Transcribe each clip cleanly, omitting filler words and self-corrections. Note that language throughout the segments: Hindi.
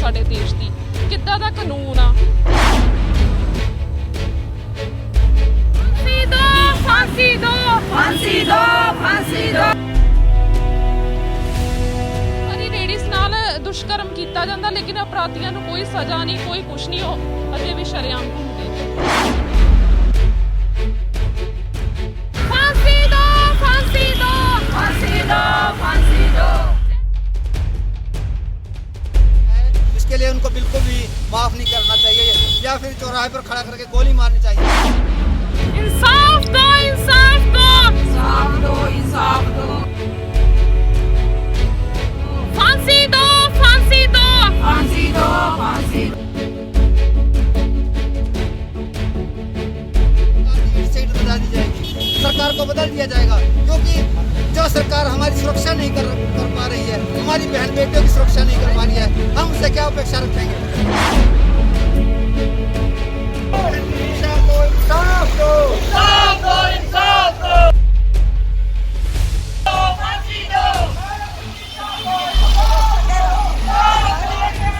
साडे देश दी, किद्दां दा कानून आ। फांसी दो, फांसी दो, फांसी दो। सारी लेडीज़ नाल दुष्कर्म कीता जांदा, लेकिन अपराधियां नूं कोई सज़ा नहीं, कोई कुछ नहीं, हो अजे भी शरेआम घूमदे। फांसी दो, फांसी दो, फांसी दो, फांसी दो। इसके लिए उनको बिल्कुल भी माफ नहीं करना चाहिए, या फिर चौराहे पर खड़ा करके गोली मारनी चाहिए। इंसाफ दो, इंसाफ दो, इंसाफ दो, इंसाफ दो। फांसी दो, फांसी दो, फांसी दो, फांसी दो। सीट बदल दी जाएगी, सरकार को बदल दिया जाएगा, क्योंकि जो सरकार हमारी सुरक्षा नहीं कर पा रही है, हमारी बहन बेटियों की सुरक्षा नहीं कर पा रही है, हम उससे क्या अपेक्षा रखेंगे।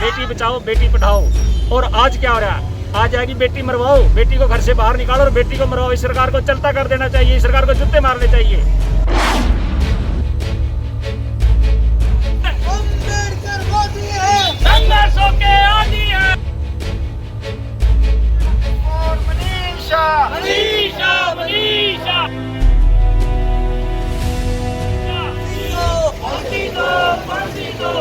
बेटी बचाओ बेटी पढ़ाओ। और आज क्या हो रहा है, आज आएगी बेटी मरवाओ, बेटी को घर से बाहर निकालो और बेटी को मरवाओ। इस सरकार को चलता कर देना चाहिए, इस सरकार को जूते मारने चाहिए। अम्बेडकर मोदी है, संघर्षों के आदी है। और मनीषा, मनीषा, मनीषा। फांसी दो, फांसी दो।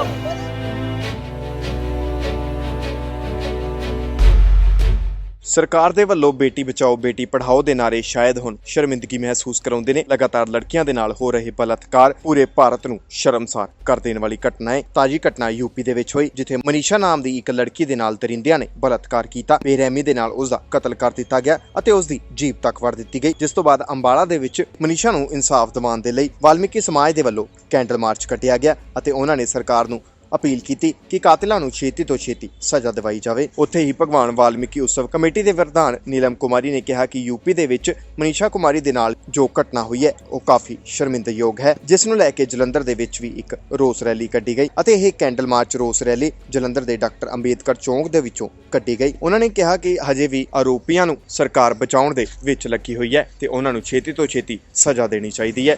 ਸਰਕਾਰ ਦੇ ਵੱਲੋਂ ਬੇਟੀ ਬਚਾਓ ਬੇਟੀ ਪੜ੍ਹਾਓ ਦੇ ਨਾਰੇ ਸ਼ਾਇਦ ਹੁਣ ਸ਼ਰਮਿੰਦਗੀ ਮਹਿਸੂਸ ਕਰਾਉਂਦੇ ਨੇ। ਲਗਾਤਾਰ ਲੜਕੀਆਂ ਦੇ ਨਾਲ ਹੋ ਰਹੇ ਬਲਾਤਕਾਰ ਪੂਰੇ ਭਾਰਤ ਨੂੰ ਸ਼ਰਮਸਾਰ ਕਰ ਦੇਣ ਵਾਲੀ ਘਟਨਾ ਹੈ। ਤਾਜੀ ਘਟਨਾ ਯੂਪੀ ਦੇ ਵਿੱਚ ਹੋਈ, ਜਿੱਥੇ ਮਨੀਸ਼ਾ ਨਾਮ ਦੀ ਇੱਕ ਲੜਕੀ ਦੇ ਨਾਲ ਦਰਿੰਦਿਆਂ ਨੇ ਬਲਾਤਕਾਰ ਕੀਤਾ। ਬੇਰਹਿਮੀ ਦੇ ਨਾਲ ਉਸ ਦਾ ਕਤਲ ਕਰ ਦਿੱਤਾ ਗਿਆ ਅਤੇ ਉਸ ਦੀ ਜੀਭ ਤੱਕ ਵੜ ਦਿੱਤੀ ਗਈ, ਜਿਸ ਤੋਂ ਬਾਅਦ ਅੰਬਾਲਾ ਦੇ ਵਿੱਚ ਮਨੀਸ਼ਾ ਨੂੰ ਇਨਸਾਫ ਦਿਵਾਉਣ ਦੇ ਲਈ ਵਾਲਮੀਕੀ ਸਮਾਜ ਦੇ ਵੱਲੋਂ ਕੈਂਡਲ ਮਾਰਚ ਕੱਢਿਆ ਗਿਆ ਅਤੇ ਉਹਨਾਂ ਨੇ ਸਰਕਾਰ ਨੂੰ अपील की कि कातिलों ਨੂੰ ਛੇਤੀ ਤੋਂ ਛੇਤੀ ਸਜ਼ਾ ਦਿਵਾਈ ਜਾਵੇ। ਉੱਥੇ ਹੀ ਭਗਵਾਨ ਵਾਲਮੀਕੀ ਉਤਸਵ ਕਮੇਟੀ ਦੇ ਪ੍ਰਧਾਨ ਨੀਲਮ ਕੁਮਾਰੀ ਨੇ ਕਿਹਾ ਕਿ ਯੂਪੀ ਦੇ ਵਿੱਚ ਮਨੀਸ਼ਾ ਕੁਮਾਰੀ ਦੇ ਨਾਲ ਜੋ ਘਟਨਾ ਹੋਈ ਹੈ ਉਹ ਕਾਫੀ ਸ਼ਰਮਿੰਦਯੋਗ ਹੈ, ਜਿਸ ਨੂੰ ਲੈ ਕੇ ਜਲੰਧਰ ਦੇ ਵਿੱਚ ਵੀ ਇੱਕ ਰੋਸ ਰੈਲੀ ਕੱਢੀ ਗਈ ਅਤੇ ਇਹ ਕੈਂਡਲ ਮਾਰਚ ਰੋਸ ਰੈਲੀ ਜਲੰਧਰ ਦੇ ਡਾਕਟਰ ਅੰਬੇਦਕਰ ਚੌਂਕ ਦੇ ਵਿੱਚੋਂ ਕੱਢੀ ਗਈ। ਉਹਨਾਂ ਨੇ ਕਿਹਾ ਕਿ ਹਜੇ ਵੀ ਆਰੋਪੀਆਂ ਨੂੰ ਸਰਕਾਰ ਬਚਾਉਣ ਦੇ ਵਿੱਚ ਲੱਗੀ ਹੋਈ ਹੈ ਤੇ ਉਹਨਾਂ ਨੂੰ ਛੇਤੀ ਤੋਂ ਛੇਤੀ ਸਜ਼ਾ ਦੇਣੀ ਚਾਹੀਦੀ ਹੈ।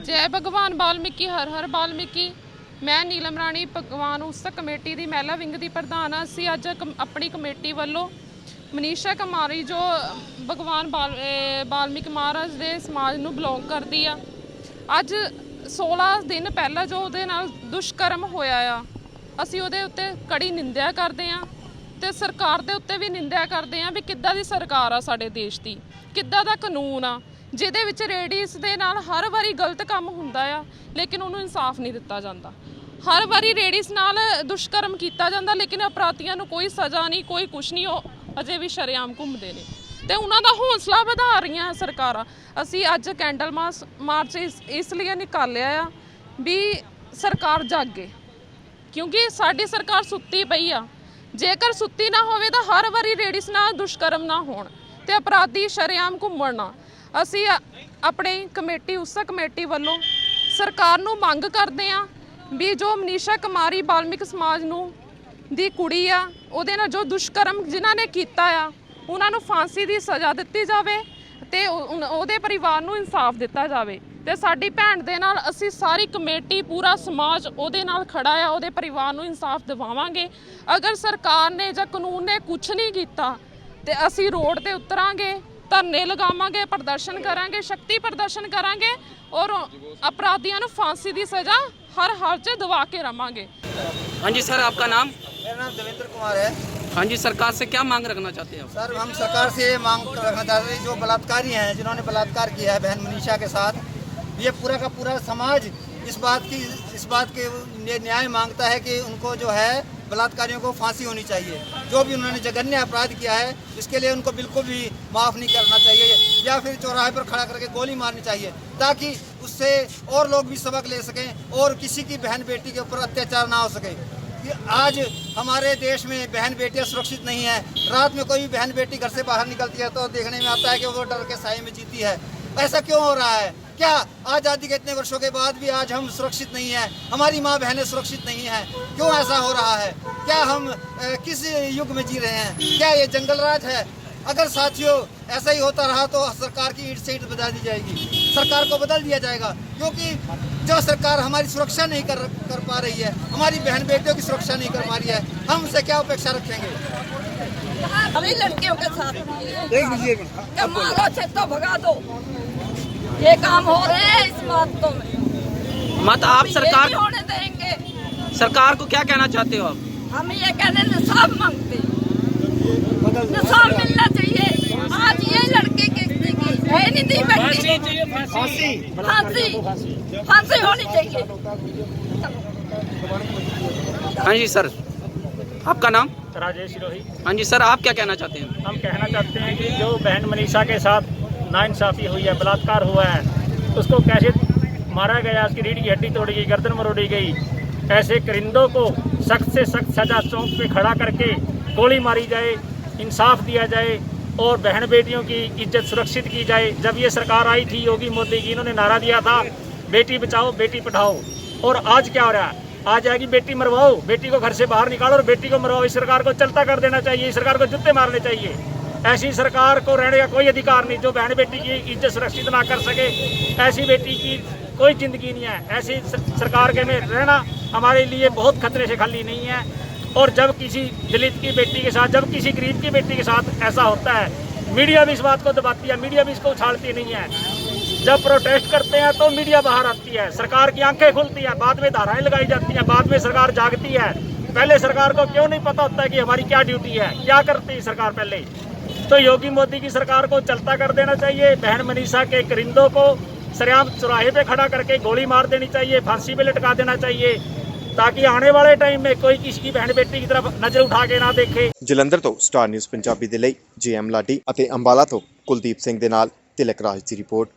ਜੈ ਭਗਵਾਨ ਵਾਲਮੀਕੀ, ਹਰ ਹਰ ਵਾਲਮੀਕੀ। ਮੈਂ ਨੀਲਮ ਰਾਣੀ ਭਗਵਾਨ ਉਤਸਵ ਕਮੇਟੀ ਦੀ ਮਹਿਲਾ ਵਿੰਗ ਦੀ ਪ੍ਰਧਾਨ ਹਾਂ। ਅਸੀਂ ਅੱਜ ਆਪਣੀ ਕਮੇਟੀ ਵੱਲੋਂ ਮਨੀਸ਼ਾ ਕੁਮਾਰੀ ਜੋ ਭਗਵਾਨ ਵਾਲਮੀਕੀ ਮਹਾਰਾਜ ਦੇ ਸਮਾਜ ਨੂੰ ਬਿਲੋਂਗ ਕਰਦੀ ਆ, ਅੱਜ 16 ਦਿਨ ਪਹਿਲਾਂ ਜੋ ਉਹਦੇ ਨਾਲ ਦੁਸ਼ਕਰਮ ਹੋਇਆ ਆ, ਅਸੀਂ ਉਹਦੇ ਉੱਤੇ ਕੜੀ ਨਿੰਦਿਆ ਕਰਦੇ ਹਾਂ ਤੇ ਸਰਕਾਰ ਦੇ ਉੱਤੇ ਵੀ ਨਿੰਦਿਆ ਕਰਦੇ ਹਾਂ ਵੀ ਕਿੱਦਾਂ ਦੀ ਸਰਕਾਰ ਆ ਸਾਡੇ ਦੇਸ਼ ਦੀ, ਕਿੱਦਾਂ ਦਾ ਕਾਨੂੰਨ ਆ ਜਿਹਦੇ ਵਿੱਚ ਲੇਡੀਜ਼ ਦੇ ਨਾਲ ਹਰ ਵਾਰੀ ਗਲਤ ਕੰਮ ਹੁੰਦਾ ਆ, ਲੇਕਿਨ ਉਹਨੂੰ ਇਨਸਾਫ ਨਹੀਂ ਦਿੱਤਾ ਜਾਂਦਾ। ਹਰ ਵਾਰੀ ਲੇਡੀਜ਼ ਨਾਲ ਦੁਸ਼ਕਰਮ ਕੀਤਾ ਜਾਂਦਾ, ਲੇਕਿਨ ਅਪਰਾਧੀਆਂ ਨੂੰ ਕੋਈ ਸਜ਼ਾ ਨਹੀਂ, ਕੋਈ ਕੁਛ ਨਹੀਂ, ਉਹ ਅਜੇ ਵੀ ਸ਼ਰੇਆਮ ਘੁੰਮਦੇ ਨੇ ਤੇ ਉਹਨਾਂ ਦਾ ਹੌਸਲਾ ਵਧਾ ਰਹੀਆਂ ਸਰਕਾਰਾਂ। ਅਸੀਂ ਅੱਜ ਕੈਂਡਲ ਮਾਰਚ ਇਸ ਲਈ ਨਿਕਾਲਿਆ ਆ ਵੀ ਸਰਕਾਰ ਜਾਗੇ, ਕਿਉਂਕਿ ਸਾਡੀ ਸਰਕਾਰ ਸੁੱਤੀ ਪਈ ਆ। ਜੇਕਰ ਸੁੱਤੀ ਨਾ ਹੋਵੇ ਤਾਂ ਹਰ ਵਾਰੀ ਲੇਡੀਜ਼ ਨਾਲ ਦੁਸ਼ਕਰਮ ਨਾ ਹੋਣ ਤੇ ਅਪਰਾਧੀ ਸ਼ਰੇਆਮ ਘੁੰਮਣ ਨਾ। ਅਸੀਂ ਆਪਣੀ ਕਮੇਟੀ ਉਤਸਵ ਕਮੇਟੀ ਵੱਲੋਂ ਸਰਕਾਰ ਨੂੰ ਮੰਗ ਕਰਦੇ ਹਾਂ ਵੀ ਜੋ ਮਨੀਸ਼ਾ ਕੁਮਾਰੀ ਵਾਲਮੀਕ ਸਮਾਜ ਨੂੰ ਦੀ ਕੁੜੀ ਆ, ਉਹਦੇ ਨਾਲ ਜੋ ਦੁਸ਼ਕਰਮ ਜਿਨ੍ਹਾਂ ਨੇ ਕੀਤਾ ਆ, ਉਹਨਾਂ ਨੂੰ ਫਾਂਸੀ ਦੀ ਸਜ਼ਾ ਦਿੱਤੀ ਜਾਵੇ ਤੇ ਉਹਦੇ ਪਰਿਵਾਰ ਨੂੰ ਇਨਸਾਫ ਦਿੱਤਾ ਜਾਵੇ। ਤੇ ਸਾਡੀ ਭੈਣ ਦੇ ਨਾਲ ਅਸੀਂ ਸਾਰੀ ਕਮੇਟੀ, ਪੂਰਾ ਸਮਾਜ ਉਹਦੇ ਨਾਲ ਖੜਾ ਆ, ਉਹਦੇ ਪਰਿਵਾਰ ਨੂੰ ਇਨਸਾਫ ਦਿਵਾਵਾਂਗੇ। ਅਗਰ ਸਰਕਾਰ ਨੇ ਜਾਂ ਕਾਨੂੰਨ ਨੇ ਕੁਛ ਨਹੀਂ ਕੀਤਾ ਤੇ ਅਸੀਂ ਰੋਡ ਤੇ ਉਤਰਾਂਗੇ, ਧਰਨੇ ਲਗਾਵਾਂਗੇ, ਪ੍ਰਦਰਸ਼ਨ ਕਰਾਂਗੇ, ਸ਼ਕਤੀ ਪ੍ਰਦਰਸ਼ਨ ਕਰਾਂਗੇ और अपराधियों को फांसी की सजा हर हाल च दिवा के रवांगे। हाँ जी सर, आपका नाम? मेरा नाम देवेंद्र कुमार है। हाँ जी, सरकार से क्या मांग रखना चाहते हैं आप? सर, हम सरकार से ये मांग रखना चाहते हैं, जो बलात्कारी हैं, जिन्होंने बलात्कार किया है बहन मनीषा के साथ, ये पूरा का पूरा समाज इस बात के न्याय मांगता है कि उनको जो है बलात्कारियों को फांसी होनी चाहिए। जो भी उन्होंने जघन्य अपराध किया है इसके लिए उनको बिल्कुल भी माफ़ नहीं करना चाहिए, या फिर चौराहे पर खड़ा करके गोली मारनी चाहिए, ताकि उससे और लोग भी सबक ले सकें और किसी की बहन बेटी के ऊपर अत्याचार ना हो सके। आज हमारे देश में बहन बेटियां सुरक्षित नहीं है। रात में कोई भी बहन बेटी घर से बाहर निकलती है तो देखने में आता है कि वो डर के साए में जीती है। ऐसा क्यों हो रहा है? क्या आज़ादी के इतने वर्षों के बाद भी आज हम सुरक्षित नहीं हैं, हमारी माँ बहनें सुरक्षित नहीं हैं? क्यों ऐसा हो रहा है? क्या हम किस युग में जी रहे हैं? क्या ये जंगल राज है? अगर साथियों ऐसा ही होता रहा तो सरकार की ईंट से ईंट बजा दी जाएगी, सरकार को बदल दिया जाएगा, क्योंकि जो सरकार हमारी सुरक्षा नहीं कर पा रही है, हमारी बहन बेटियों की सुरक्षा नहीं कर पा रही है, हम उनसे क्या अपेक्षा रखेंगे? हमें लड़कियों के साथ क्या मारो तो भगा दो, ये काम हो रहे हैं इस बातों में। मत आप हम सरकार ये नहीं होने देंगे। सरकार को क्या कहना चाहते हो आप? हम ये कहने इंसाफ मांगते हैं, इंसाफ मिलना चाहिए। आज ये लड़के की है नहीं थी बेटी, फांसी होनी चाहिए। हाँ जी सर, आपका नाम? राजेश रोही। हाँ जी सर, आप क्या कहना चाहते हैं? हम कहना चाहते हैं कि जो बहन मनीषा के साथ नाइंसाफ़ी हुई है, बलात्कार हुआ है, उसको कैसे मारा गया, उसकी रीढ़ की हड्डी तोड़ी गई, गर्दन मरोड़ी गई, ऐसे करिंदों को सख्त से सख्त सज़ा चौक पे खड़ा करके गोली मारी जाए, इंसाफ दिया जाए और बहन बेटियों की इज्जत सुरक्षित की जाए। जब ये सरकार आई थी योगी मोदी की, इन्होंने नारा दिया था बेटी बचाओ बेटी पढ़ाओ, और आज क्या हो रहा है? आज आएगी बेटी मरवाओ, बेटी को घर से बाहर निकालो और बेटी को मरवाओ। इस सरकार को चलता कर देना चाहिए, इस सरकार को जूते मारने चाहिए। ऐसी सरकार को रहने का कोई अधिकार नहीं जो बहन बेटी की इज्जत सुरक्षित ना कर सके। ऐसी बेटी की कोई ज़िंदगी नहीं है। ऐसी सरकार के में रहना हमारे लिए बहुत खतरे से खाली नहीं है। और जब किसी दलित की बेटी के साथ, जब किसी गरीब की बेटी के साथ ऐसा होता है, मीडिया भी इस बात को दबाती है, मीडिया भी इसको उछालती नहीं है। जब प्रोटेस्ट करते हैं तो मीडिया बाहर आती है, सरकार की आंखें खुलती हैं, बाद में धाराएं लगाई जाती हैं, बाद में सरकार जागती है। पहले सरकार को क्यों नहीं पता होता है कि हमारी क्या ड्यूटी है, क्या करती है सरकार पहले? तो योगी मोदी की सरकार को चलता कर देना चाहिए। बहन मनीषा के करिंदों को सरेआम चौराहे पे खड़ा करके गोली मार देनी चाहिए, फांसी पे लटका देना चाहिए, ताकि आने वाले टाइम में कोई किसी की बहन बेटी की तरफ नजर उठा के ना देखे। ਜਲੰਧਰ ਤੋਂ ਸਟਾਰ ਨਿਊਜ਼ ਪੰਜਾਬੀ ਦੇ ਲਈ ਜੇਐਮ ਲਾਡੀ ਅਤੇ ਅੰਬਾਲਾ ਤੋਂ ਕੁਲਦੀਪ ਸਿੰਘ ਦੇ ਨਾਲ ਤਿਲਕ ਰਾਜ ਦੀ ਰਿਪੋਰਟ।